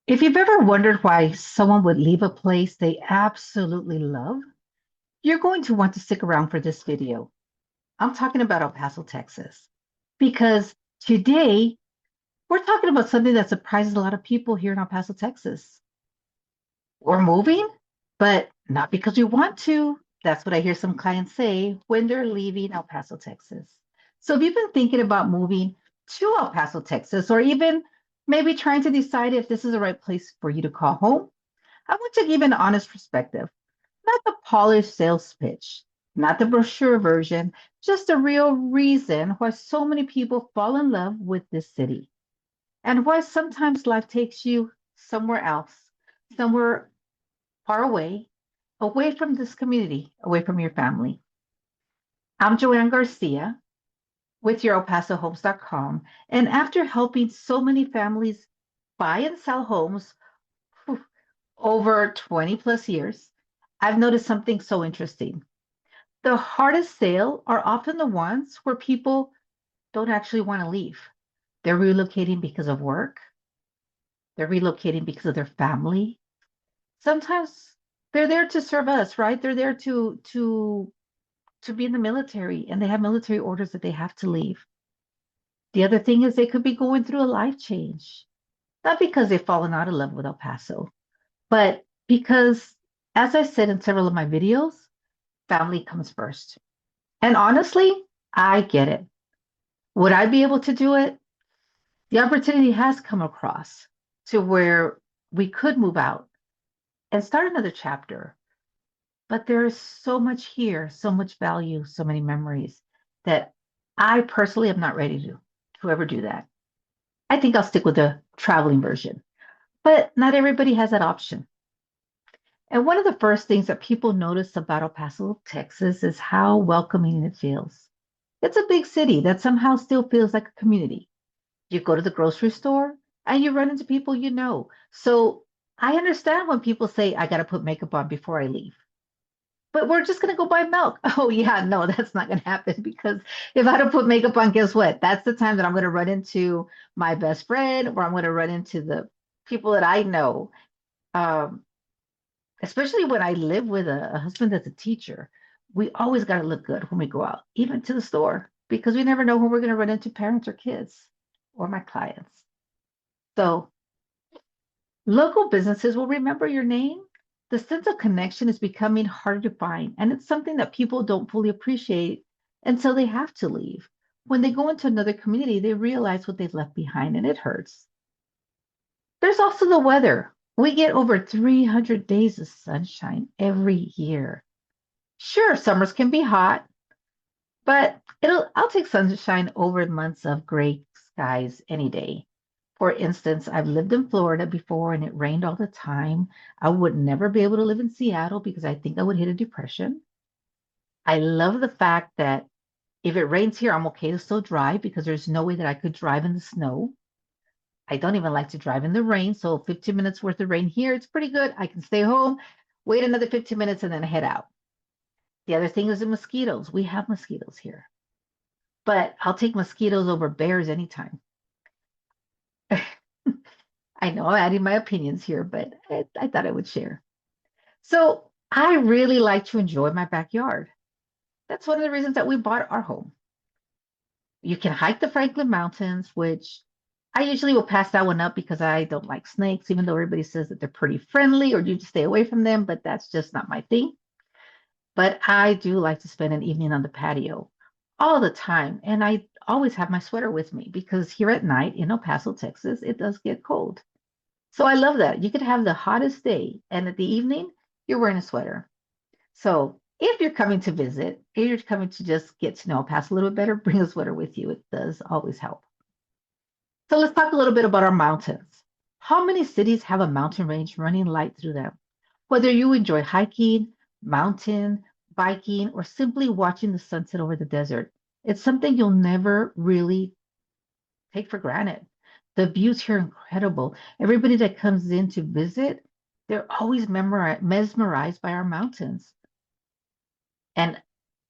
If you've ever wondered why someone would leave a place they absolutely love, you're going to want to stick around for this video. I'm talking about El Paso, Texas, because today we're talking about something that surprises a lot of people here in El Paso, Texas. We're moving, but not because we want to. That's what I hear some clients say when they're leaving El Paso, Texas. So if you've been thinking about moving to El Paso, Texas, or even maybe trying to decide if this is the right place for you to call home, I want to give an honest perspective, not the polished sales pitch, not the brochure version, just the real reason why so many people fall in love with this city and why sometimes life takes you somewhere else, somewhere far away, away from this community, away from your family. I'm Joanne Garcia with your ElPasoHomes.com. And after helping so many families buy and sell homes over 20 plus years, I've noticed something so interesting. The hardest sale are often the ones where people don't actually want to leave. They're relocating because of work, they're relocating because of their family. Sometimes they're there to serve us, right? They're there to be in the military and they have military orders that they have to leave. The other thing is they could be going through a life change, not because they've fallen out of love with El Paso, but because, as I said in several of my videos, family comes first. And honestly, I get it. Would I be able to do it? The opportunity has come across to where we could move out and start another chapter. But there is so much here, so much value, so many memories that I personally am not ready to ever do that. I think I'll stick with the traveling version. But not everybody has that option. And one of the first things that people notice about El Paso, Texas is how welcoming it feels. It's a big city that somehow still feels like a community. You go to the grocery store and you run into people you know. So I understand when people say, I got to put makeup on before I leave. But we're just going to go buy milk. Oh, yeah, no, that's not going to happen because if I don't put makeup on, guess what? That's the time that I'm going to run into my best friend or I'm going to run into the people that I know. Um, Especially when I live with a husband that's a teacher, we always got to look good when we go out, even to the store, because we never know when we're going to run into parents or kids or my clients. So local businesses will remember your name. The sense of connection is becoming harder to find, and it's something that people don't fully appreciate until they have to leave. When they go into another community, they realize what they've left behind, and it hurts. There's also the weather. We get over 300 days of sunshine every year. Sure, summers can be hot, but I'll take sunshine over months of gray skies any day. For instance, I've lived in Florida before and it rained all the time. I would never be able to live in Seattle because I think I would hit a depression. I love the fact that if it rains here, I'm okay to still drive because there's no way that I could drive in the snow. I don't even like to drive in the rain. So 15 minutes worth of rain here, it's pretty good. I can stay home, wait another 15 minutes, and then head out. The other thing is the mosquitoes. We have mosquitoes here, but I'll take mosquitoes over bears anytime. I know I'm adding my opinions here, but I thought I would share. So I really like to enjoy my backyard. That's one of the reasons that we bought our home. You can hike the Franklin Mountains, which I usually will pass that one up because I don't like snakes, even though everybody says that they're pretty friendly or you just stay away from them, but that's just not my thing. But I do like to spend an evening on the patio all the time. And I always have my sweater with me because here at night in El Paso, Texas, it does get cold. So I love that. You could have the hottest day, and at the evening, you're wearing a sweater. So if you're coming to visit, if you're coming to just get to know El Paso a little bit better, bring a sweater with you. It does always help. So let's talk a little bit about our mountains. How many cities have a mountain range running light through them? Whether you enjoy hiking, mountain, biking, or simply watching the sunset over the desert, it's something you'll never really take for granted. The views here are incredible. Everybody that comes in to visit, they're always mesmerized by our mountains. And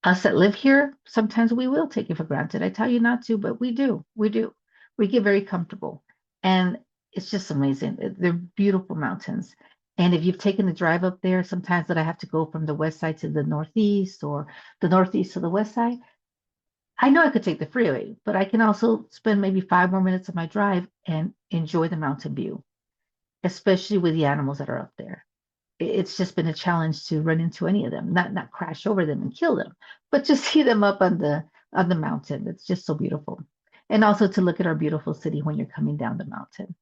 us that live here, sometimes we will take it for granted. I tell you not to, but we do. We do. We get very comfortable. And It's just amazing. They're beautiful mountains. And if you've taken the drive up there, sometimes that I have to go from the west side to the northeast or the northeast to the west side, I know I could take the freeway, but I can also spend maybe 5 more minutes of my drive and enjoy the mountain view, especially with the animals that are up there. It's just been a challenge to run into any of them, not crash over them and kill them, but just see them up on the mountain. It's just so beautiful. And also to look at our beautiful city when you're coming down the mountain.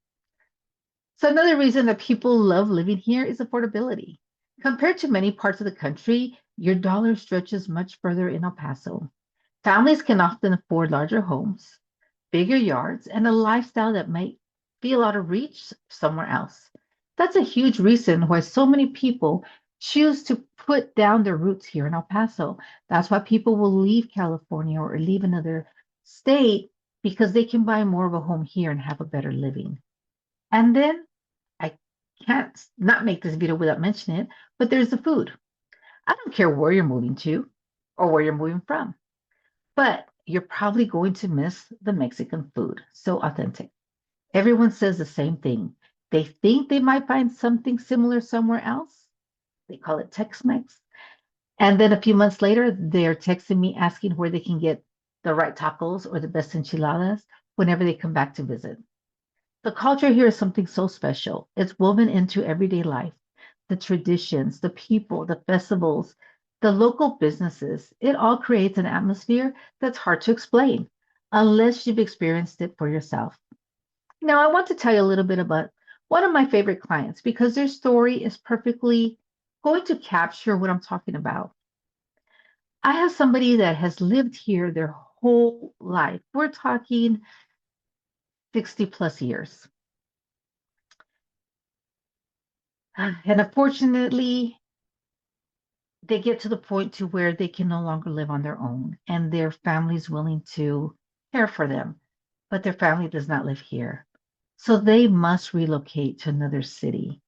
So another reason that people love living here is affordability. Compared to many parts of the country, your dollar stretches much further in El Paso. Families can often afford larger homes, bigger yards, and a lifestyle that might feel out of reach somewhere else. That's a huge reason why so many people choose to put down their roots here in El Paso. That's why people will leave California or leave another state because they can buy more of a home here and have a better living. And then I can't not make this video without mentioning it, but there's the food. I don't care where you're moving to or where you're moving from, but you're probably going to miss the Mexican food. So authentic. Everyone says the same thing. They think they might find something similar somewhere else. They call it Tex-Mex. And then a few months later, they're texting me asking where they can get the right tacos or the best enchiladas whenever they come back to visit. The culture here is something so special. It's woven into everyday life. The traditions, the people, the festivals, the local businesses, it all creates an atmosphere that's hard to explain unless you've experienced it for yourself. Now, I want to tell you a little bit about one of my favorite clients because their story is perfectly going to capture what I'm talking about. I have somebody that has lived here their whole life. We're talking 60 plus years. And unfortunately, they get to the point to where they can no longer live on their own and their family's willing to care for them, but their family does not live here. So they must relocate to another city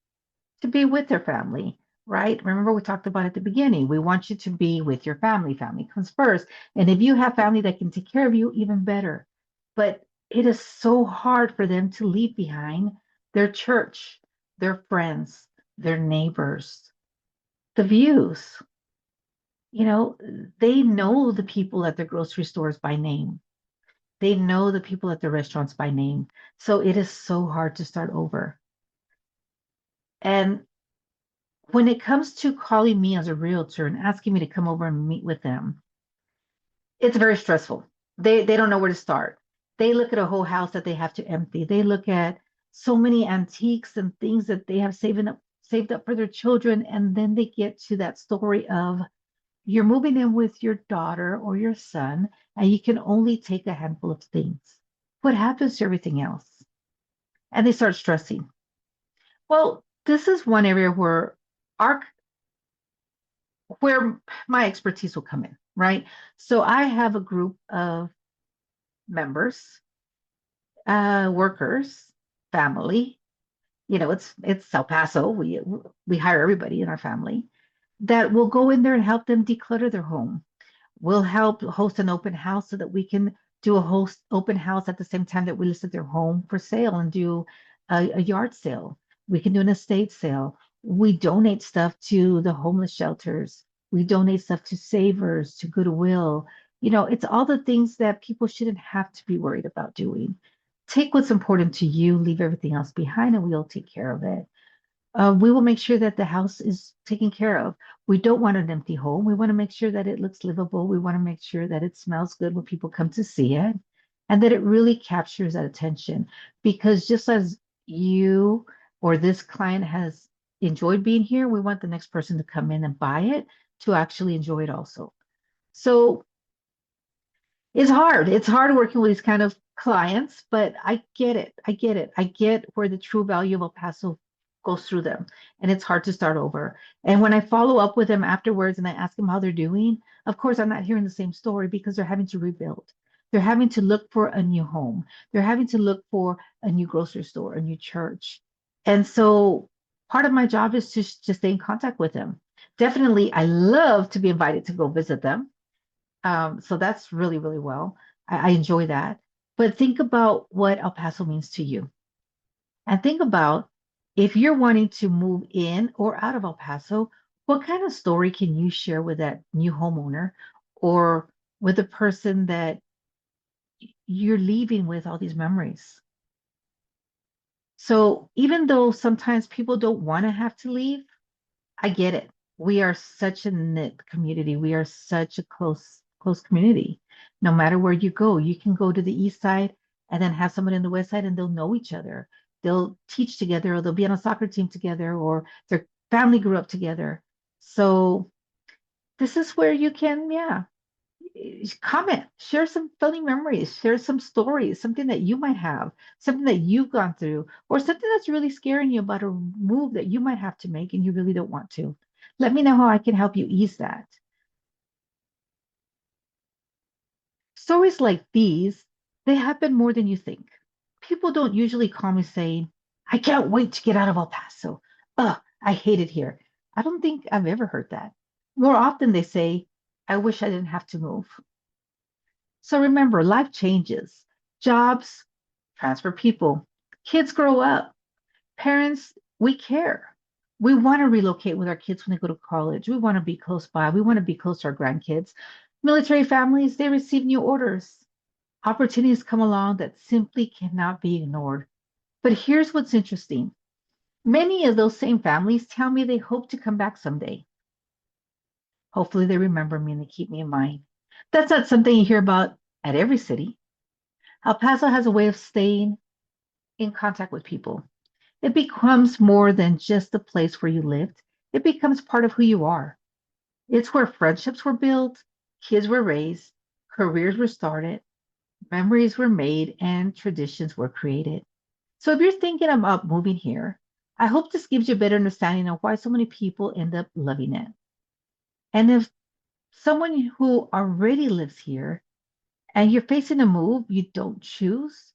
to be with their family, right? Remember, we talked about at the beginning. We want you to be with your family. Family comes first. And if you have family that can take care of you, even better. But it is so hard for them to leave behind their church, their friends, their neighbors, the views. You know, they know the people at the grocery stores by name. They know the people at the restaurants by name. So it is so hard to start over. And when it comes to calling me as a realtor and asking me to come over and meet with them, it's very stressful. They don't know where to start. They look at a whole house that they have to empty. They look at so many antiques and things that they have saved up for their children, and then they get to that story of you're moving in with your daughter or your son, and you can only take a handful of things. What happens to everything else? And they start stressing. Well, this is one area our where my expertise will come in, right? So I have a group of members, workers, family. You know, it's El Paso. We hire everybody in our family that will go in there and help them declutter their home. We'll help host an open house so that we can do a host open house at the same time that we listed their home for sale and do a yard sale. We can do an estate sale. We donate stuff to the homeless shelters. We donate stuff to Savers, to Goodwill. You know, it's all the things that people shouldn't have to be worried about doing. Take what's important to you, leave everything else behind, and we'll take care of it. We will make sure that the house is taken care of. We don't want an empty home. We want to make sure that it looks livable. We want to make sure that it smells good when people come to see it and that it really captures that attention. Because just as you or this client has enjoyed being here, we want the next person to come in and buy it to actually enjoy it also. So it's hard. It's hard working with these kind of clients, but I get it. I get it. I get where the true value of El Paso goes through them, and it's hard to start over. And when I follow up with them afterwards and I ask them how they're doing, of course, I'm not hearing the same story because they're having to rebuild. They're having to look for a new home. They're having to look for a new grocery store, a new church. And so part of my job is to just stay in contact with them. Definitely, I love to be invited to go visit them, so that's really, really well. I enjoy that. But think about what El Paso means to you. And think about if you're wanting to move in or out of El Paso, what kind of story can you share with that new homeowner or with the person that you're leaving with all these memories? So even though sometimes people don't want to have to leave, I get it. We are such a knit community. We are such a close community. No matter where you go, you can go to the east side and then have someone in the west side and they'll know each other. They'll teach together or they'll be on a soccer team together or their family grew up together. So this is where you can, yeah, comment, share some funny memories, share some stories, something that you might have, something that you've gone through, or something that's really scaring you about a move that you might have to make and you really don't want to. Let me know how I can help you ease that. Stories like these, they happen more than you think. People don't usually call me saying, I can't wait to get out of El Paso. Ugh, I hate it here. I don't think I've ever heard that. More often they say, I wish I didn't have to move. So remember, life changes. Jobs transfer people. Kids grow up. Parents, we care. We want to relocate with our kids when they go to college. We want to be close by. We want to be close to our grandkids. Military families, they receive new orders. Opportunities come along that simply cannot be ignored. But here's what's interesting. Many of those same families tell me they hope to come back someday. Hopefully they remember me and they keep me in mind. That's not something you hear about at every city. El Paso has a way of staying in contact with people. It becomes more than just the place where you lived, it becomes part of who you are. It's where friendships were built, kids were raised, careers were started, memories were made, and traditions were created. So if you're thinking about moving here, I hope this gives you a better understanding of why so many people end up loving it. And if someone who already lives here and you're facing a move you don't choose,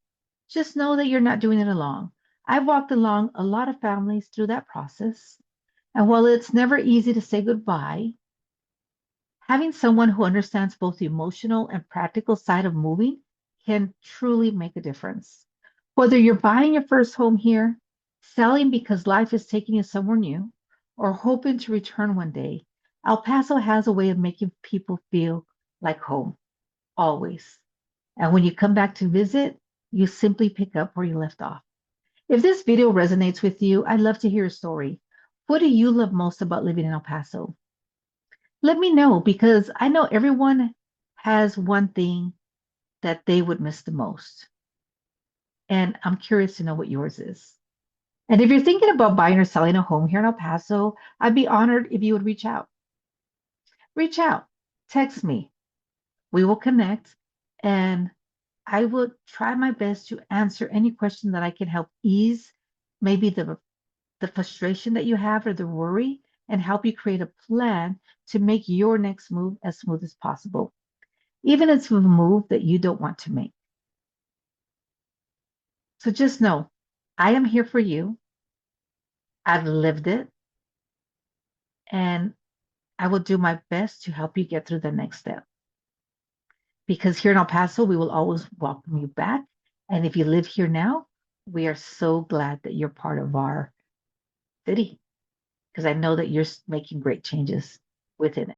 just know that you're not doing it alone. I've walked along a lot of families through that process. And while it's never easy to say goodbye, having someone who understands both the emotional and practical side of moving can truly make a difference. Whether you're buying your first home here, selling because life is taking you somewhere new, or hoping to return one day, El Paso has a way of making people feel like home, always. And when you come back to visit, you simply pick up where you left off. If this video resonates with you, I'd love to hear a story. What do you love most about living in El Paso? Let me know because I know everyone has one thing that they would miss the most. And I'm curious to know what yours is. And if you're thinking about buying or selling a home here in El Paso, I'd be honored if you would reach out. Reach out, text me. We will connect and I will try my best to answer any question that I can help ease maybe the frustration that you have or the worry and help you create a plan to make your next move as smooth as possible, even if it's a move that you don't want to make. So just know I am here for you. I've lived it and I will do my best to help you get through the next step. Because here in El Paso, we will always welcome you back. And if you live here now, we are so glad that you're part of our city because I know that you're making great changes within it.